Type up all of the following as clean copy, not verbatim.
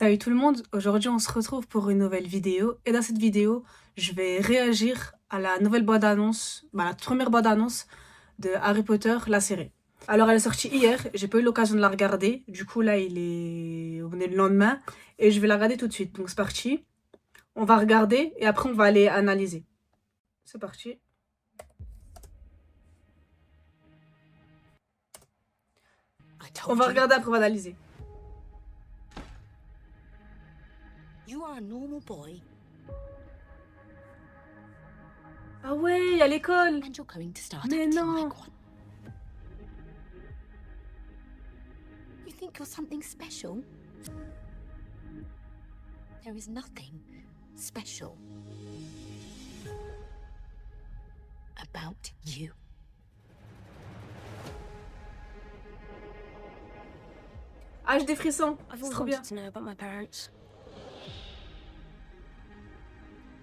Salut tout le monde, aujourd'hui on se retrouve pour une nouvelle vidéo et dans cette vidéo je vais réagir à la nouvelle bande-annonce, la toute première bande-annonce de Harry Potter, la série. Alors elle est sortie hier, j'ai pas eu l'occasion de la regarder, du coup là on est le lendemain et je vais la regarder tout de suite. Donc c'est parti, on va regarder et après on va aller analyser. C'est parti. On va regarder après on va analyser. You are a normal boy Ah ouais, il y a l'école. and you're going to start Mais acting non. like one. You think you're something special? There is nothing special about you. Ah, j'ai des frissons, I've c'est always trop bien. wanted to know about my parents.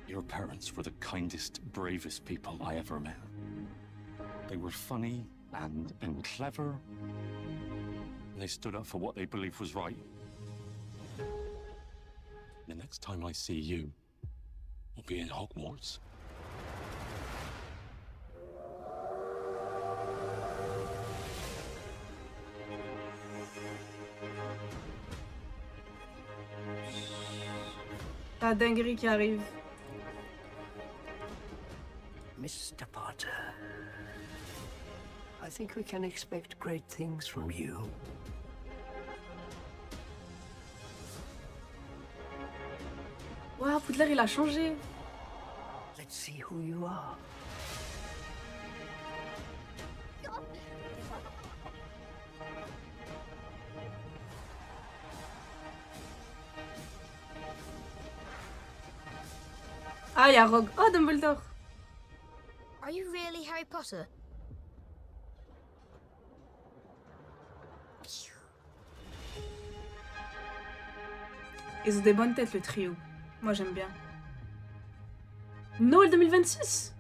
Your parents were the kindest, bravest people I ever met. They were funny and clever. And they stood up for what they believed was right. The next time I see you, we'll be in Hogwarts. La dinguerie qui arrive. Mr. Potter, I think we can expect great things from you. Waouh, Poudlard il a changé. Let's see who you are. Ah, il y a Rogue. Oh, Dumbledore. Are you really Harry Potter? Ils ont des bonnes têtes, le trio. Moi, j'aime bien. Noël 2026.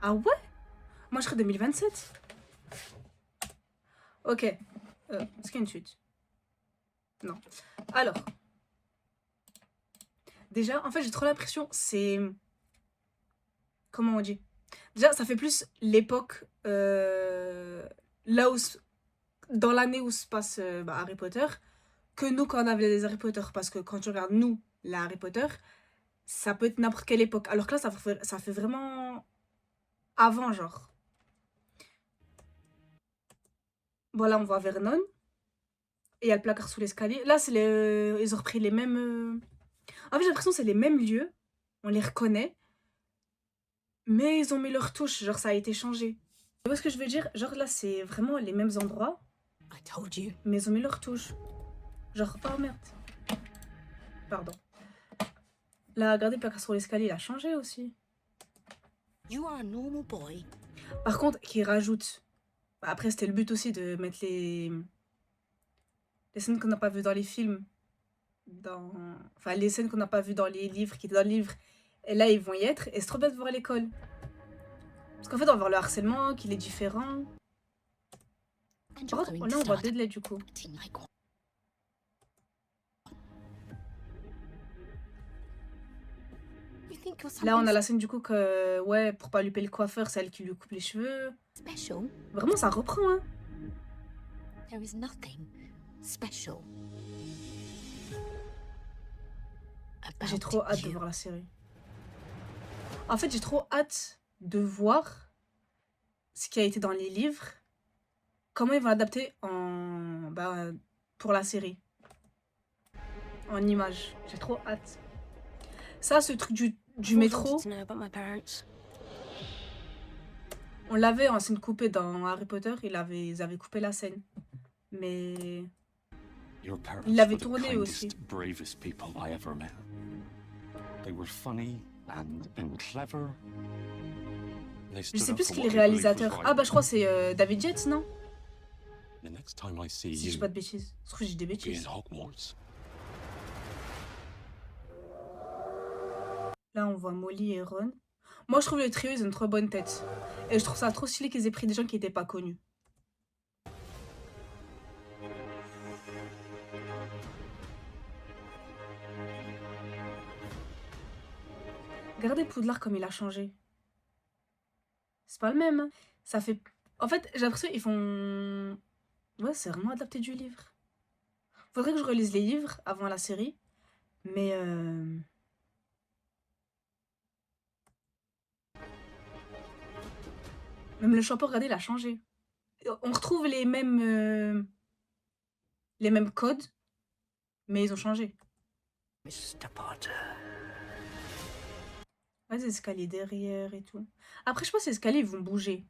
Ah ouais? Moi, je serais 2027. Ok. Est-ce qu'il y a une suite? Non. Alors. Déjà, en fait, j'ai trop l'impression, c'est... Comment on dit? Déjà, ça fait plus l'époque... là où... Dans l'année où se passe Harry Potter, que nous, quand on avait les Harry Potter. Parce que quand tu regardes, nous, la Harry Potter, ça peut être n'importe quelle époque. Alors que là, ça fait vraiment... Avant, genre. Voilà, on voit Vernon. Et il y a le placard sous l'escalier. Là, c'est ils ont repris les mêmes... En fait, j'ai l'impression que c'est les mêmes lieux. On les reconnaît. Mais ils ont mis leur touche. Genre, ça a été changé. Tu vois ce que je veux dire? Genre, là, c'est vraiment les mêmes endroits. I told you. Mais ils ont mis leur touche. Genre, oh merde. Pardon. Là, regardez, le placard sur l'escalier, il a changé aussi. You are a normal boy. Par contre, qu'ils rajoutent... Après, c'était le but aussi de mettre les scènes qu'on n'a pas vues dans les films. Enfin, les scènes qu'on n'a pas vues dans les livres, qui étaient dans le livre. Et là, ils vont y être. Et c'est trop bien de voir l'école. Parce qu'en fait, on va voir le harcèlement, qu'il est différent. And Par you're contre, going là, to on voit start Dudley, du coup. acting like one. You think you're Là, on a something la scène, du coup, que... Ouais, pour pas lui payer le coiffeur, c'est elle qui lui coupe les cheveux. special? Vraiment, ça reprend, hein. There is nothing special J'ai about trop hâte de you. voir la série. En fait, j'ai trop hâte de voir ce qui a été dans les livres. Comment ils vont l'adapter pour la série. En images. J'ai trop hâte. Ça, ce truc du I've always métro, wanted to know about my parents. on l'avait en scène coupée dans Harry Potter. Ils avaient coupé la scène. Mais... Your parents Il l'avait were the tourné aussi. kindest, bravest people I ever met. They were funny and clever. And they Je stood sais up plus for qui est what le they believed was réalisateur. right. Ah bah je crois que c'est David Yates, non? The next time I see Si je dis you, pas de bêtises. Je trouve que je dis des we'll be in bêtises. Hogwarts. Là, on voit Molly et Ron. Moi, je trouve le trio, ils ont une trop bonne tête. Et je trouve ça trop stylé qu'ils aient pris des gens qui n'étaient pas connus. Regardez Poudlard comme il a changé. C'est pas le même. Hein. Ça fait... En fait, j'ai l'impression qu'ils font... Ouais, c'est vraiment adapté du livre. Faudrait que je relise les livres avant la série. Mais... Même le chapeau, regardez, il a changé. On retrouve les mêmes codes, mais ils ont changé. Mr. Potter. Ouais, des escaliers derrière et tout. Après, je pense que les escaliers, ils vont bouger.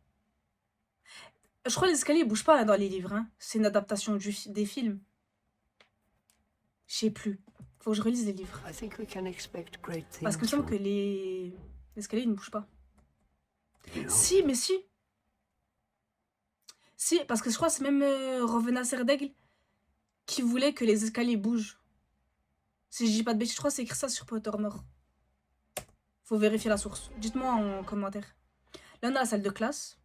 Je crois que les escaliers, ils bougent pas là, dans les livres. Hein. C'est une adaptation des films. Je sais plus. Faut que je relise les livres. I think we can expect great Parce things qu'il me semble from que les escaliers, ils ne bougent pas. you. Si, mais si. Si, parce que je crois que c'est même Rowena Serdaigle qui voulait que les escaliers bougent. Si je dis pas de bêtises, je crois que c'est écrit ça sur Pottermore. Faut vérifier la source. Dites-moi en commentaire. Là, on a la salle de classe.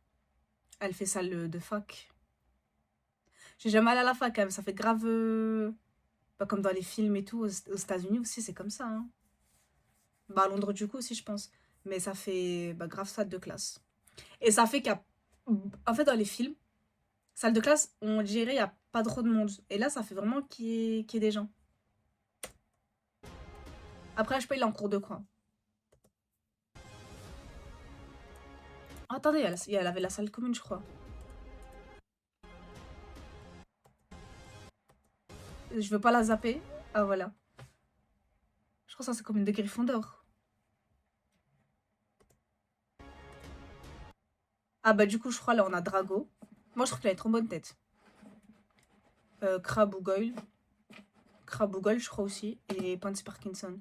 Elle fait salle de fac. J'ai jamais allé à la fac, hein, mais ça fait grave... Pas comme dans les films et tout. Aux États-Unis aussi, c'est comme ça. Hein. Bah, à Londres, du coup, aussi, je pense. Mais ça fait grave salle de classe. Et ça fait en fait, dans les films, salle de classe, on dirait il n'y a pas trop de monde. Et là, ça fait vraiment qu'il y ait des gens. Après, je sais pas, il est en cours de quoi. Ah, attendez, il y avait la salle commune, je crois. Je veux pas la zapper. Ah, voilà. Je crois que ça, c'est commune de Gryffondor. Ah, bah, du coup, je crois, là, on a Drago. Moi, je trouve qu'il a une trop bonne tête. Crabbe ou Goyle. Crabbe ou Goyle, je crois aussi. Et Pansy Parkinson.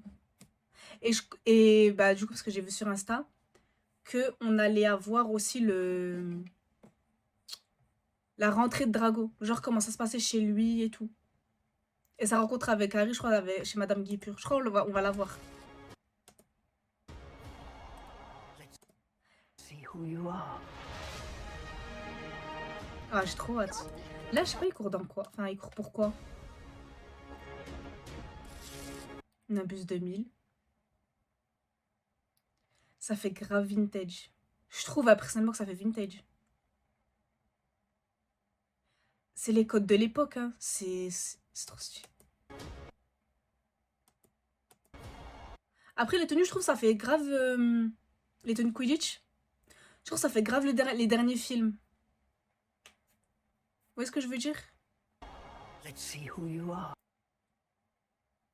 Et bah, du coup, parce que j'ai vu sur Insta qu'on allait avoir aussi la rentrée de Drago. Genre, comment ça se passait chez lui et tout. Et sa rencontre avec Harry, je crois, chez Madame Guipure. Je crois on va la voir. See who you are. Ah, j'ai trop hâte. Là, je sais pas, il court dans quoi? Enfin, il court pourquoi? Nimbus 2000. Ça fait grave vintage. Je trouve, personnellement, que ça fait vintage. C'est les codes de l'époque, hein. C'est trop stylé. Après, les tenues, je trouve, ça fait grave... les tenues Quidditch. Je trouve, ça fait grave les derniers films. Vous voyez ce que je veux dire? Let's see who you are.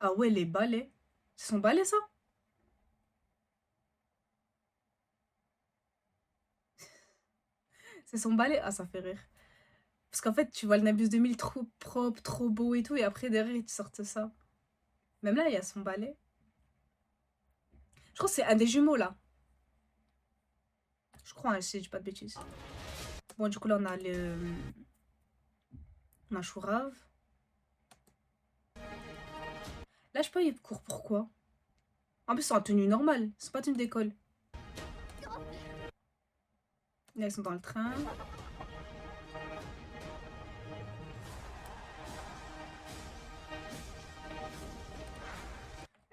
Ah ouais, les balais. C'est son balai, ça? C'est son balai? Ah, ça fait rire. Parce qu'en fait, tu vois le Nimbus 2000 trop propre, trop beau et tout, et après, derrière, ils te sortent ça. Même là, il y a son balai. Je crois que c'est un des jumeaux, là. Je crois, hein, si je dis pas de bêtises. Bon, du coup, là, on a on a Chourave. Là, je sais pas, il court pourquoi. En plus, c'est en tenue normale. C'est pas tenue d'école. Là, ils sont dans le train.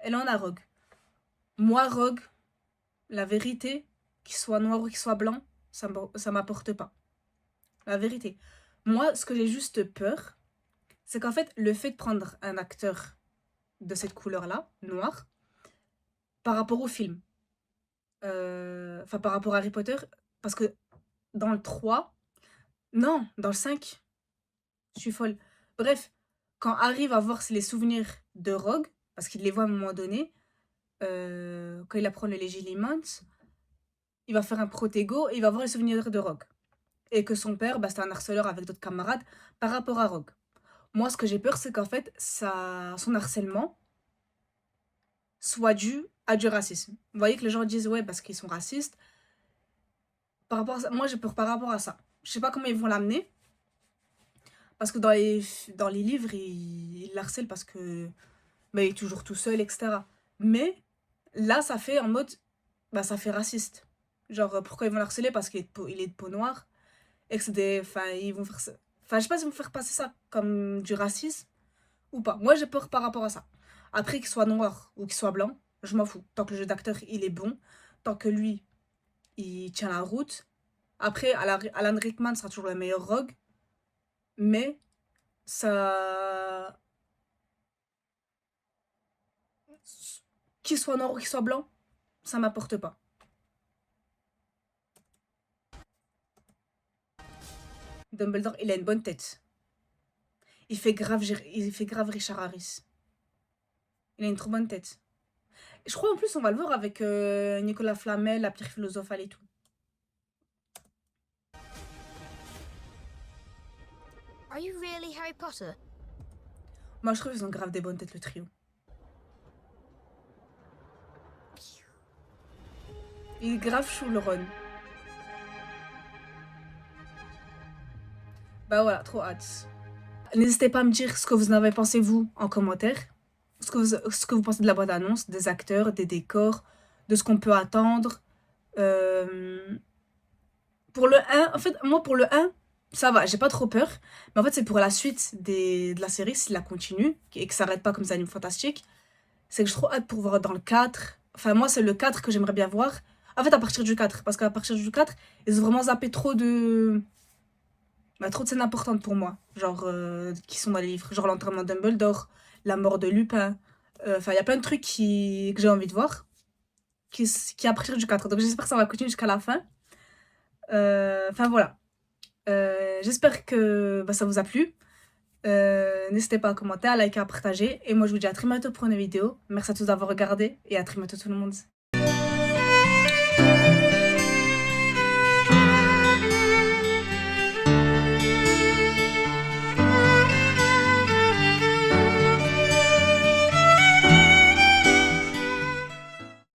Et là, on a Rogue. Moi, Rogue, la vérité, qu'il soit noir ou qu'il soit blanc, ça m'apporte pas. La vérité. Moi, ce que j'ai juste peur, c'est qu'en fait, le fait de prendre un acteur de cette couleur-là, noir, par rapport au film, enfin par rapport à Harry Potter, parce que dans le 3, non, dans le 5, je suis folle. Bref, quand Harry va voir les souvenirs de Rogue, parce qu'il les voit à un moment donné, quand il apprend le Légilimens, il va faire un protégo et il va voir les souvenirs de Rogue. Et que son père, c'était un harceleur avec d'autres camarades par rapport à Rogue. Moi, ce que j'ai peur, c'est qu'en fait, son harcèlement soit dû à du racisme. Vous voyez que les gens disent, ouais, parce qu'ils sont racistes. Par rapport à ça, moi, j'ai peur par rapport à ça. Je sais pas comment ils vont l'amener. Parce que dans les livres, il l'harcèle parce que il est toujours tout seul, etc. Mais là, ça fait en mode, ça fait raciste. Genre, pourquoi ils vont l'harceler? Parce qu'il est de peau noire. Et que c'est des... Enfin, ils vont faire ça. Enfin, je sais pas s'ils vont faire passer ça comme du racisme ou pas. Moi, j'ai peur par rapport à ça. Après, qu'il soit noir ou qu'il soit blanc, je m'en fous. Tant que le jeu d'acteur, il est bon, tant que lui, il tient la route. Après, Alan Rickman sera toujours le meilleur Rogue, mais ça... Qu'il soit noir ou qu'il soit blanc, ça m'apporte pas. Dumbledore, il a une bonne tête. Il fait grave Richard Harris. Il a une trop bonne tête. Je crois en plus on va le voir avec Nicolas Flamel, la pierre philosophale et tout. Are you really Harry Potter? Moi je trouve qu'ils ont grave des bonnes têtes le trio. Il est grave chou le Ron. Bah voilà, trop hâte. N'hésitez pas à me dire ce que vous en avez pensé vous en commentaire. Ce que vous pensez de la bande-annonce, des acteurs, des décors, de ce qu'on peut attendre. Pour le 1, en fait, moi pour le 1, ça va, j'ai pas trop peur. Mais en fait, c'est pour la suite de la série, s'il la continue, et que ça s'arrête pas comme ça, Animaux Fantastiques. C'est que j'ai trop hâte pour voir dans le 4. Enfin, moi, c'est le 4 que j'aimerais bien voir. En fait, à partir du 4. Parce qu'à partir du 4, ils ont vraiment zappé trop de... Bah, trop de scènes importantes pour moi. Genre, qui sont dans les livres. Genre l'enterrement de Dumbledore, la mort de Lupin. Enfin, il y a plein de trucs que j'ai envie de voir. Qui est à partir du 4. Donc, j'espère que ça va continuer jusqu'à la fin. Enfin, voilà. J'espère que ça vous a plu. N'hésitez pas à commenter, à liker, à partager. Et moi, je vous dis à très bientôt pour une vidéo. Merci à tous d'avoir regardé. Et à très bientôt tout le monde.